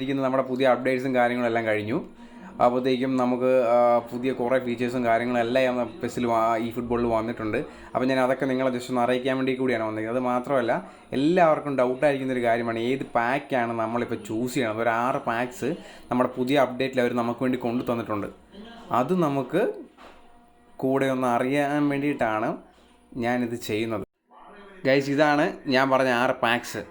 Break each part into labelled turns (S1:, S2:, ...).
S1: വന്നിരിക്കുന്നത് നമ്മുടെ പുതിയ അപ്ഡേറ്റ്സും കാര്യങ്ങളെല്ലാം കഴിഞ്ഞു. അപ്പോഴത്തേക്കും നമുക്ക് പുതിയ കുറേ ഫീച്ചേഴ്സും കാര്യങ്ങളെല്ലാം പെസ്സിൽ ഈ ഫുട്ബോളിൽ വന്നിട്ടുണ്ട്. അപ്പോൾ ഞാൻ അതൊക്കെ നിങ്ങളെ ജസ്റ്റ് ഒന്ന് അറിയിക്കാൻ വേണ്ടി കൂടിയാണ് വന്നിരിക്കുന്നത്. അത് മാത്രമല്ല, എല്ലാവർക്കും ഡൗട്ടായിരിക്കുന്നൊരു കാര്യമാണ് ഏത് പാക്കാണ് നമ്മളിപ്പോൾ ചൂസ് ചെയ്യണത്. ഒരു 6 പാക്സ് നമ്മുടെ പുതിയ അപ്ഡേറ്റിൽ അവർ നമുക്ക് വേണ്ടി കൊണ്ടു തന്നിട്ടുണ്ട്. അത് നമുക്ക് കൂടെ ഒന്ന് അറിയാൻ വേണ്ടിയിട്ടാണ് ഞാനിത് ചെയ്യുന്നത്. ഗൈസ്, ഇതാണ് ഞാൻ പറഞ്ഞ 6 പാക്സ്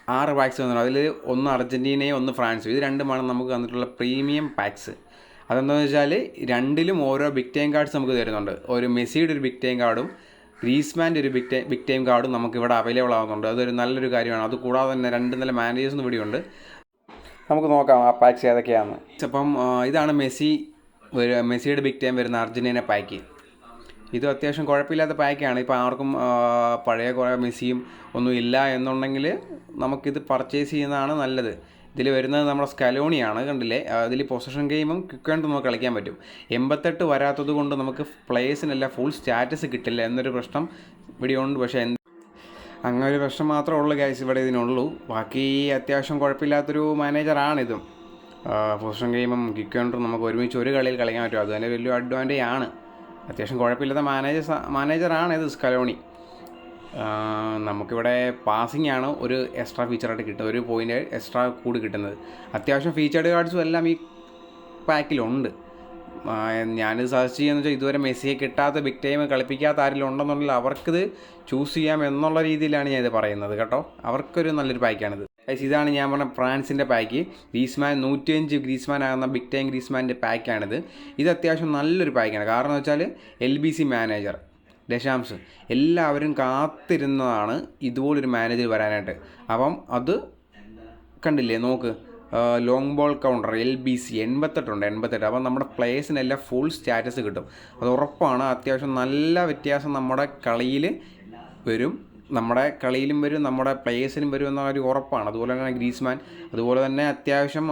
S1: വന്നിട്ടുണ്ട്. അതിൽ ഒന്ന് അർജൻറ്റീനയും ഒന്ന് ഫ്രാൻസും. ഇത് രണ്ടുമാണ് നമുക്ക് തന്നിട്ടുള്ള പ്രീമിയം പാക്സ്. അതെന്താണെന്ന് വെച്ചാൽ രണ്ടിലും ഓരോ ബിഗ് ടൈം കാർഡ്സ് നമുക്ക് തരുന്നുണ്ട്. ഒരു മെസ്സിയുടെ ഒരു ബിഗ് ടൈം കാർഡും ഗ്രീസ്മാൻ്റെ ഒരു ബിഗ് ടൈം കാർഡും നമുക്ക് ഇവിടെ അവൈലബിൾ ആകുന്നുണ്ട്. അതൊരു നല്ലൊരു കാര്യമാണ്. അതുകൂടാതെ തന്നെ 2 നല്ല മാനേജേഴ്സും ഇവിടെയുണ്ട്. നമുക്ക് നോക്കാം ആ പാക്സ് ഏതൊക്കെയാണ്. അപ്പം ഇതാണ് മെസ്സിയുടെ ബിഗ് ടൈം വരുന്ന അർജൻറ്റീന പാക്ക്. ഇത് അത്യാവശ്യം കുഴപ്പമില്ലാത്ത പാക്കാണ്. ഇപ്പോൾ ആർക്കും പഴയ കുറേ മെസ്സിയും ഒന്നും ഇല്ല എന്നുണ്ടെങ്കിൽ നമുക്കിത് പർച്ചേസ് ചെയ്യുന്നതാണ് നല്ലത്. ഇതിൽ വരുന്നത് നമ്മുടെ സ്കലോണിയാണ്, കണ്ടില്ലേ. ഇതിൽ പൊസിഷൻ ഗെയിമും ക്വിക്ക് ആയിട്ട് നമുക്ക് കളിക്കാൻ പറ്റും. 88 വരാത്തത് കൊണ്ട് നമുക്ക് പ്ലേയേഴ്സിനെല്ലാം ഫുൾ സ്റ്റാറ്റസ് കിട്ടില്ല എന്നൊരു പ്രശ്നം ഇവിടെ ഉണ്ട്. പക്ഷേ അങ്ങനെ ഒരു പ്രശ്നം മാത്രമേ ഉള്ളൂ ഗൈസ് ഇവിടെ ഇതിനുള്ളൂ. ബാക്കി അത്യാവശ്യം കുഴപ്പമില്ലാത്തൊരു മാനേജറാണിതും. പൊസിഷൻ ഗെയിമും ക്വിക്ക് കൗണ്ടറും നമുക്ക് ഒരുമിച്ച് ഒരു കളിയിൽ കളിക്കാൻ പറ്റും. അത് തന്നെ വലിയ അഡ്വാൻറ്റേജ് ആണ്. അത്യാവശ്യം കുഴപ്പമില്ലാത്ത മാനേജറാണ് ഇത് സ്കലോണി. നമുക്കിവിടെ പാസിംഗ് ആണ് ഒരു എക്സ്ട്രാ ഫീച്ചറായിട്ട് കിട്ടുന്നത്, ഒരു പോയിൻ്റ് എക്സ്ട്രാ കൂടി കിട്ടുന്നത്. അത്യാവശ്യം ഫീച്ചേർഡ് കാർഡ്സും എല്ലാം ഈ പാക്കിലുണ്ട്. ഞാനിത് സജസ്റ്റ് ചെയ്യുന്നത് വെച്ചാൽ ഇതുവരെ മെസ്സിയെ കിട്ടാത്ത ബിഗ് ടൈം കളിപ്പിക്കാത്ത ആരെങ്കിലും ഉണ്ടെന്നുണ്ടെങ്കിൽ അവർക്കിത് ചൂസ് ചെയ്യാം എന്നുള്ള രീതിയിലാണ് ഞാനിത് പറയുന്നത് കേട്ടോ. അവർക്കൊരു നല്ലൊരു പാക്കാണിത്. ഇതാണ് ഞാൻ പറഞ്ഞ ഫ്രാൻസിൻ്റെ പാക്ക്. ഗ്രീസ്മാൻ 105 ഗ്രീസ്മാൻ ആകുന്ന ബിഗ് ടൈം ഗ്രീസ്മാൻ്റെ പാക്കാണിത്. ഇത് അത്യാവശ്യം നല്ലൊരു പാക്കാണ്. കാരണം എന്ന് വെച്ചാൽ LBC മാനേജർ ദശാംശ് എല്ലാവരും കാത്തിരുന്നതാണ് ഇതുപോലൊരു മാനേജർ വരാനായിട്ട്. അപ്പം അത് കണ്ടില്ലേ, നോക്ക്, ലോങ് ബോൾ കൗണ്ടർ LBC 88. അപ്പം നമ്മുടെ പ്ലേയേഴ്സിനെല്ലാം ഫുൾ സ്റ്റാറ്റസ് കിട്ടും. അത് ഉറപ്പാണ്. അത്യാവശ്യം നല്ല വ്യത്യാസം നമ്മുടെ കളിയിൽ വരും, നമ്മുടെ പ്ലേയേഴ്സിനും വരും എന്നൊരു ഉറപ്പാണ്. അതുപോലെ തന്നെ ഗ്രീസ്മാൻ, അതുപോലെ തന്നെ അത്യാവശ്യം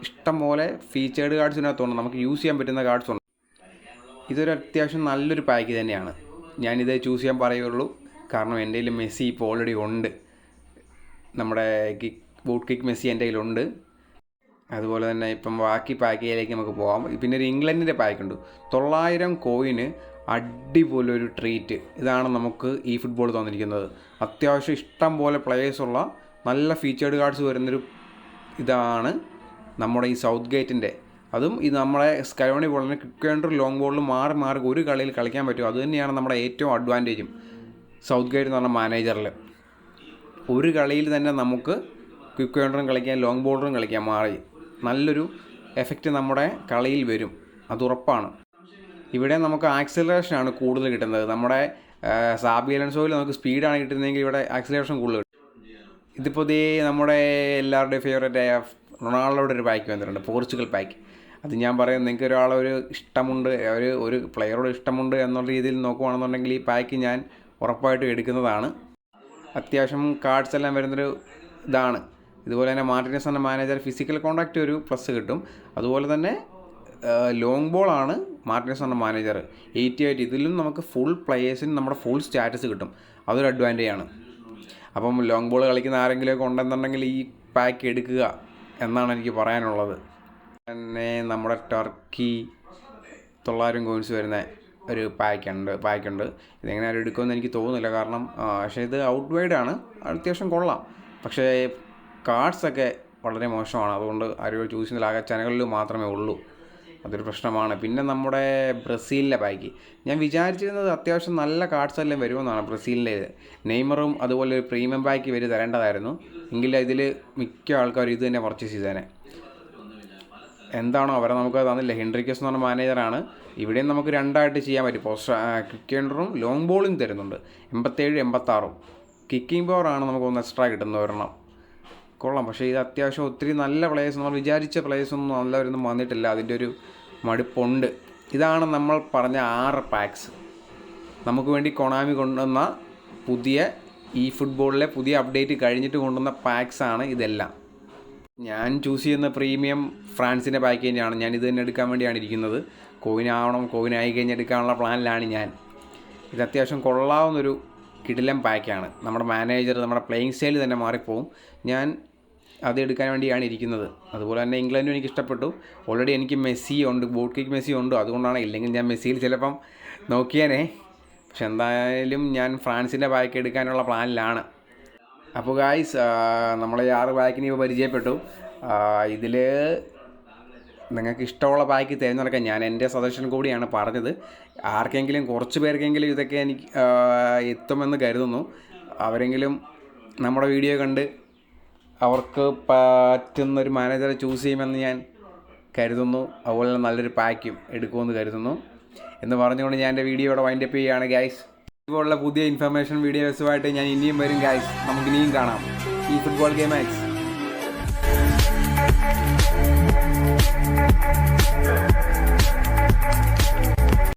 S1: ഇഷ്ടം പോലെ ഫീച്ചേർഡ് കാർഡ്സിനകത്തുണ്ട്, നമുക്ക് യൂസ് ചെയ്യാൻ പറ്റുന്ന കാർഡ്സുണ്ട്. ഇതൊരു അത്യാവശ്യം നല്ലൊരു പാക്ക് തന്നെയാണ്. ഞാനിത് ചൂസ് ചെയ്യാൻ പറയുള്ളൂ. കാരണം എൻ്റെ കയ്യിൽ മെസ്സി ഇപ്പോൾ ഓൾറെഡി ഉണ്ട്. നമ്മുടെ ബൂട്ട് കിക്ക് മെസ്സി എൻ്റെ കയ്യിലുണ്ട്. അതുപോലെ തന്നെ ഇപ്പം ബാക്കി പാക്കേജിലേക്ക് നമുക്ക് പോകാം. പിന്നെ ഒരു ഇംഗ്ലണ്ടിൻ്റെ പാക്കുണ്ട്, 900 കോയിന് അടിപൊളി ഒരു ട്രീറ്റ്. ഇതാണ് നമുക്ക് ഈ ഫുട്ബോൾ തന്നിരിക്കുന്നത്. അത്യാവശ്യം ഇഷ്ടം പോലെ പ്ലേയേഴ്സുള്ള നല്ല ഫീച്ചേർഡ് കാർഡ്സ് വരുന്നൊരു ഇതാണ് നമ്മുടെ ഈ സൗത്ത് ഗേറ്റിൻ്റെ. അതും ഇത് നമ്മളെ സ്കലോണി പോലെ തന്നെ ക്വിക്ക് കൗണ്ടർ ലോങ് ബോളിൽ മാറി ഒരു കളിയിൽ കളിക്കാൻ പറ്റും. അതുതന്നെയാണ് നമ്മുടെ ഏറ്റവും അഡ്വാൻറ്റേജും സൗത്ത് ഗേറ്റ് എന്ന് പറഞ്ഞ മാനേജറിൽ. ഒരു കളിയിൽ തന്നെ നമുക്ക് ക്വിക്ക് കൗണ്ടറും കളിക്കാം, ലോങ് ബോളറും കളിക്കാം. നല്ലൊരു എഫക്റ്റ് നമ്മുടെ കളിയിൽ വരും, അതുറപ്പാണ്. ഇവിടെ നമുക്ക് ആക്സിലറേഷനാണ് കൂടുതൽ കിട്ടുന്നത്. നമ്മുടെ സാബി അലോൺസോയിൽ നമുക്ക് സ്പീഡാണ് കിട്ടുന്നതെങ്കിൽ ഇവിടെ ആക്സിലറേഷൻ കൂടുതൽ കിട്ടും. ഇതിപ്പോൾ നമ്മുടെ എല്ലാവരുടെയും ഫേവറേറ്റായ റൊണാൾഡോയുടെ ഒരു പാക്ക് വന്നിട്ടുണ്ട്, പോർച്ചുഗൽ പാക്ക്. അത് ഞാൻ പറയുന്നത്, നിങ്ങൾക്ക് ഒരാളൊരു ഇഷ്ടമുണ്ട്, ഒരു പ്ലെയറോട് ഇഷ്ടമുണ്ട് എന്നുള്ള രീതിയിൽ നോക്കുകയാണെന്നുണ്ടെങ്കിൽ ഈ പാക്ക് ഞാൻ ഉറപ്പായിട്ടും എടുക്കുന്നതാണ്. അത്യാവശ്യം കാർഡ്സ് എല്ലാം വരുന്നൊരു ഇതാണ്. ഇതുപോലെ തന്നെ മാർട്ടിനസ് എന്ന മാനേജർ ഫിസിക്കൽ കോൺടാക്റ്റ് ഒരു പ്ലസ് കിട്ടും. അതുപോലെ തന്നെ ലോങ് ബോളാണ് മാർട്ടിനസ് എന്ന മാനേജർ 88. ഇതിലും നമുക്ക് ഫുൾ പ്ലേയേഴ്സിന് നമ്മുടെ ഫുൾ സ്റ്റാറ്റസ് കിട്ടും. അതൊരു അഡ്വാൻറ്റേജ് ആണ്. അപ്പം ലോങ് ബോൾ കളിക്കുന്ന ആരെങ്കിലുമൊക്കെ ഉണ്ടെന്നുണ്ടെങ്കിൽ ഈ പാക്ക് എടുക്കുക എന്നാണ് എനിക്ക് പറയാനുള്ളത്. പിന്നെ നമ്മുടെ ടർക്കി 900 കോയിൻസ് വരുന്ന ഒരു പാക്കുണ്ട്. ഇതെങ്ങനെ ആരും എടുക്കുമെന്ന് എനിക്ക് തോന്നുന്നില്ല. കാരണം പക്ഷേ ഇത് ഔട്ട് വൈഡ് ആണ്, അത്യാവശ്യം കൊള്ളാം. പക്ഷേ കാർഡ്സൊക്കെ വളരെ മോശമാണ്. അതുകൊണ്ട് ആരും ചൂസ് ചെയ്യുന്നില്ല. ആകെ ചാനലുകളിൽ മാത്രമേ ഉള്ളൂ. അതൊരു പ്രശ്നമാണ്. പിന്നെ നമ്മുടെ ബ്രസീലിൻ്റെ പാക്ക് ഞാൻ വിചാരിച്ചിരുന്നത് അത്യാവശ്യം നല്ല കാർഡ്സ് എല്ലാം വരുമെന്നാണ്. ബ്രസീലിൻ്റേത് നെയ്മറും അതുപോലെ ഒരു പ്രീമിയം പാക്ക് തരേണ്ടതായിരുന്നു. എങ്കിൽ ഇതിൽ മിക്ക ആൾക്കാരും ഇത് തന്നെ പർച്ചേസ് ചെയ്തേനെ. എന്താണോ അവരെ നമുക്ക് തന്നില്ല. ഹെൻറിക്കസ് എന്ന് പറഞ്ഞ മാനേജറാണ്. ഇവിടെയും നമുക്ക് 2 ആയിട്ട് ചെയ്യാൻ പറ്റും. ക്വിക്ക് കൗണ്ടറും ലോങ് ബോളും തരുന്നുണ്ട്. 87, 86. കിക്കിംഗ് പവറാണ് നമുക്കൊന്ന് എക്സ്ട്രാ കിട്ടുന്ന ഒരെണ്ണം. കൊള്ളാം. പക്ഷേ ഇത് അത്യാവശ്യം ഒത്തിരി നല്ല പ്ലേയേഴ്സ്, നമ്മൾ വിചാരിച്ച പ്ലേയേഴ്സൊന്നും നല്ലവരൊന്നും വന്നിട്ടില്ല. അതിൻ്റെ ഒരു മടുപ്പുണ്ട്. ഇതാണ് നമ്മൾ പറഞ്ഞ 6 പാക്സ് നമുക്ക് വേണ്ടി കൊണാമി കൊണ്ടുവന്ന ഈ ഫുട്ബോളിലെ പുതിയ അപ്ഡേറ്റ് കഴിഞ്ഞിട്ട് കൊണ്ടുവന്ന പാക്സാണ് ഇതെല്ലാം. ഞാൻ ചൂസ് ചെയ്യുന്ന പ്രീമിയം ഫ്രാൻസിൻ്റെ പാക്ക് തന്നെയാണ്. ഞാൻ ഇത് തന്നെ എടുക്കാൻ വേണ്ടിയാണ് ഇരിക്കുന്നത്. കോയിനായി കഴിഞ്ഞ് എടുക്കാനുള്ള പ്ലാനിലാണ് ഞാൻ. ഇത് അത്യാവശ്യം കൊള്ളാവുന്നൊരു കിടിലം പാക്കാണ്. നമ്മുടെ മാനേജർ, നമ്മുടെ പ്ലേയിങ് സ്റ്റൈൽ തന്നെ മാറിപ്പോവും. ഞാൻ അത് എടുക്കാൻ വേണ്ടിയാണ് ഇരിക്കുന്നത്. അതുപോലെ തന്നെ ഇംഗ്ലണ്ടും എനിക്ക് ഇഷ്ടപ്പെട്ടു. ഓൾറെഡി എനിക്ക് മെസ്സി ഉണ്ട്, ബോട്ട് മെസ്സി ഉണ്ട്. അതുകൊണ്ടാണ്, ഇല്ലെങ്കിൽ ഞാൻ മെസ്സിയിൽ ചിലപ്പം നോക്കിയേനെ. പക്ഷെ എന്തായാലും ഞാൻ ഫ്രാൻസിൻ്റെ പാക്ക് എടുക്കാനുള്ള പ്ലാനിലാണ്. അപ്പോൾ ഗായ്സ്, നമ്മൾ 6 പാക്കിനെ ഇപ്പോൾ പരിചയപ്പെട്ടു. ഇതിൽ നിങ്ങൾക്ക് ഇഷ്ടമുള്ള പാക്ക് തിരഞ്ഞെടുക്കാൻ ഞാൻ എൻ്റെ സജഷൻ കൂടിയാണ് പറഞ്ഞത്. ആർക്കെങ്കിലും, കുറച്ച് പേർക്കെങ്കിലും ഇതൊക്കെ എനിക്ക് എത്തുമെന്ന് കരുതുന്നു. അവരെങ്കിലും നമ്മുടെ വീഡിയോ കണ്ട് അവർക്ക് പറ്റുന്നൊരു മാനേജറെ ചൂസ് ചെയ്യുമെന്ന് ഞാൻ കരുതുന്നു. അതുപോലെ തന്നെ നല്ലൊരു പാക്കും എടുക്കുമെന്ന് കരുതുന്നു. എന്ന് പറഞ്ഞുകൊണ്ട് ഞാൻ എൻ്റെ വീഡിയോ ഇവിടെ വൈൻഡപ്പ് ചെയ്യുകയാണ് ഗൈസ്. ഇതുപോലുള്ള പുതിയ ഇൻഫർമേഷൻ വീഡിയോസുമായിട്ട് ഞാൻ ഇനിയും വരും ഗൈസ്. നമുക്കിനിയും കാണാം ഈ ഫുട്ബോൾ ഗെയിം മാക്സ്.